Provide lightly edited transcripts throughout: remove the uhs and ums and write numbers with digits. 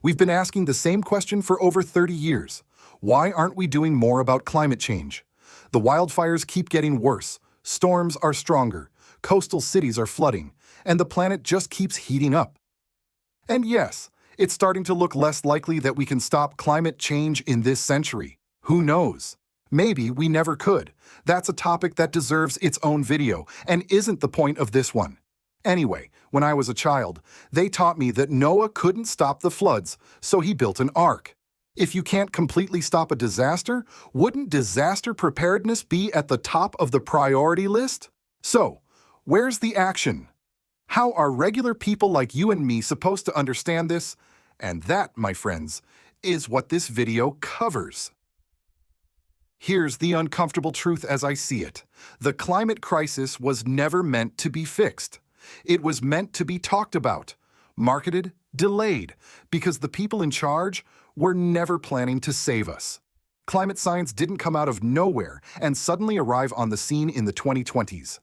We've been asking the same question for over 30 years. Why aren't we doing more about climate change? The wildfires keep getting worse, storms are stronger, coastal cities are flooding, and the planet just keeps heating up. And yes, it's starting to look less likely that we can stop climate change in this century. Who knows? Maybe we never could. That's a topic that deserves its own video and isn't the point of this one. Anyway, when I was a child, they taught me that Noah couldn't stop the floods, so he built an ark. If you can't completely stop a disaster, wouldn't disaster preparedness be at the top of the priority list? So, where's the action? How are regular people like you and me supposed to understand this? And that, my friends, is what this video covers. Here's the uncomfortable truth as I see it. The climate crisis was never meant to be fixed. It was meant to be talked about, marketed, delayed, because the people in charge were never planning to save us. Climate science didn't come out of nowhere and suddenly arrive on the scene in the 2020s.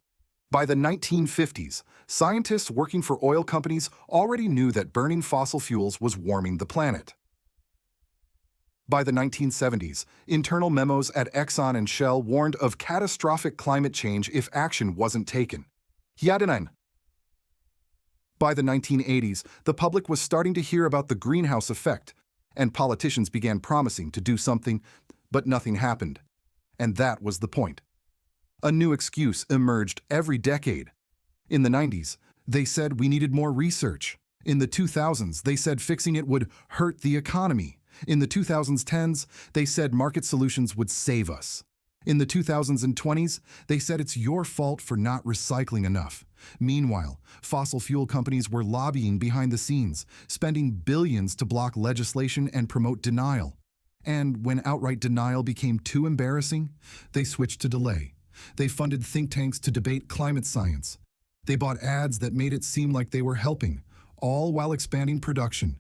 By the 1950s, scientists working for oil companies already knew that burning fossil fuels was warming the planet. By the 1970s, internal memos at Exxon and Shell warned of catastrophic climate change if action wasn't taken. By the 1980s, the public was starting to hear about the greenhouse effect, and politicians began promising to do something, but nothing happened. And that was the point. A new excuse emerged every decade. In the 90s, they said we needed more research. In the 2000s, they said fixing it would hurt the economy. In the 2010s, they said market solutions would save us. In the 2020s, they said it's your fault for not recycling enough. Meanwhile, fossil fuel companies were lobbying behind the scenes, spending billions to block legislation and promote denial. And when outright denial became too embarrassing, they switched to delay. They funded think tanks to debate climate science. They bought ads that made it seem like they were helping, all while expanding production.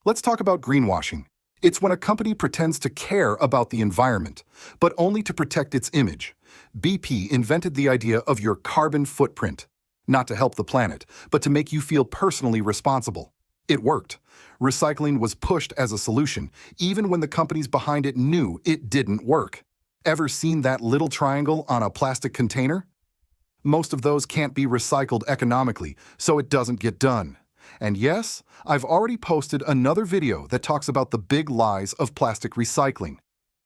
Let's talk about greenwashing. It's when a company pretends to care about the environment, but only to protect its image. BP invented the idea of your carbon footprint, not to help the planet, but to make you feel personally responsible. It worked. Recycling was pushed as a solution, even when the companies behind it knew it didn't work. Ever seen that little triangle on a plastic container? Most of those can't be recycled economically, so it doesn't get done. And yes, I've already posted another video that talks about the big lies of plastic recycling.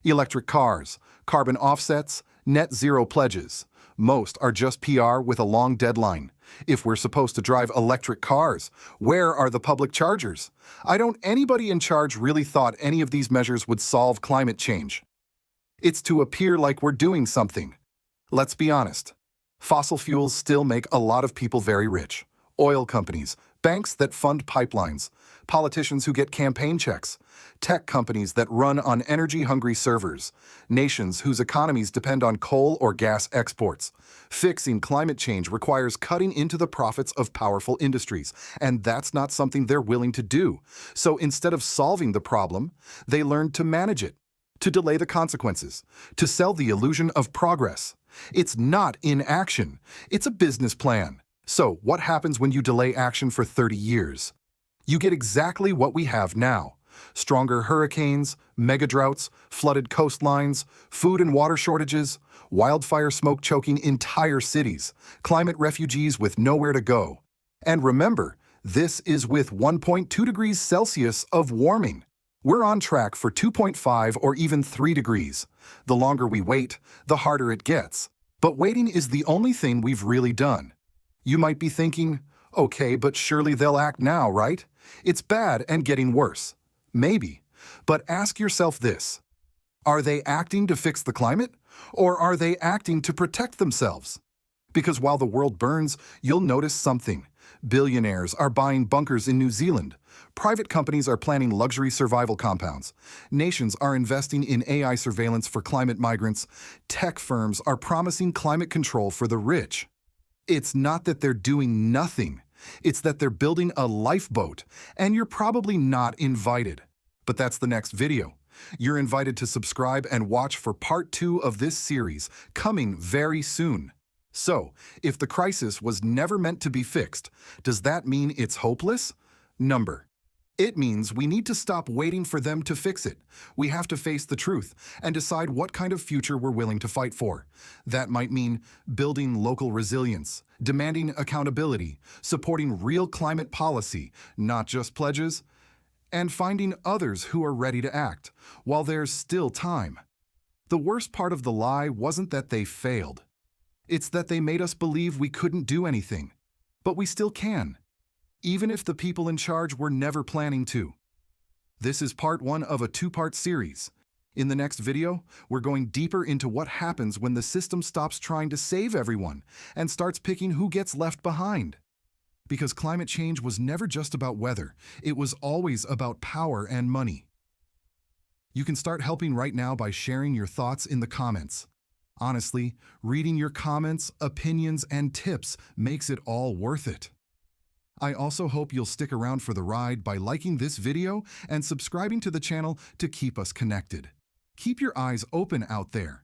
Electric cars, carbon offsets, net zero pledges. Most are just PR with a long deadline. If we're supposed to drive electric cars, where are the public chargers? I don't anybody in charge really thought any of these measures would solve climate change. It's to appear like we're doing something. Let's be honest. Fossil fuels still make a lot of people very rich. Oil companies, banks that fund pipelines, politicians who get campaign checks, tech companies that run on energy-hungry servers, nations whose economies depend on coal or gas exports. Fixing climate change requires cutting into the profits of powerful industries, and that's not something they're willing to do. So instead of solving the problem, they learned to manage it, to delay the consequences, to sell the illusion of progress. It's not inaction, it's a business plan. So, what happens when you delay action for 30 years? You get exactly what we have now. Stronger hurricanes, megadroughts, flooded coastlines, food and water shortages, wildfire smoke choking entire cities, climate refugees with nowhere to go. And remember, this is with 1.2 degrees Celsius of warming. We're on track for 2.5 or even 3 degrees. The longer we wait, the harder it gets. But waiting is the only thing we've really done. You might be thinking, okay, but surely they'll act now, right? It's bad and getting worse. Maybe. But ask yourself this. Are they acting to fix the climate? Or are they acting to protect themselves? Because while the world burns, you'll notice something. Billionaires are buying bunkers in New Zealand. Private companies are planning luxury survival compounds. Nations are investing in AI surveillance for climate migrants. Tech firms are promising climate control for the rich. It's not that they're doing nothing. It's that they're building a lifeboat, and you're probably not invited. But that's the next video. You're invited to subscribe and watch for part 2 of this series, coming very soon. So, if the crisis was never meant to be fixed, does that mean it's hopeless? Number. It means we need to stop waiting for them to fix it. We have to face the truth and decide what kind of future we're willing to fight for. That might mean building local resilience, demanding accountability, supporting real climate policy, not just pledges, and finding others who are ready to act, while there's still time. The worst part of the lie wasn't that they failed. It's that they made us believe we couldn't do anything. But we still can, even if the people in charge were never planning to. This is part 1 of a 2-part series. In the next video, we're going deeper into what happens when the system stops trying to save everyone and starts picking who gets left behind. Because climate change was never just about weather, it was always about power and money. You can start helping right now by sharing your thoughts in the comments. Honestly, reading your comments, opinions, and tips makes it all worth it. I also hope you'll stick around for the ride by liking this video and subscribing to the channel to keep us connected. Keep your eyes open out there.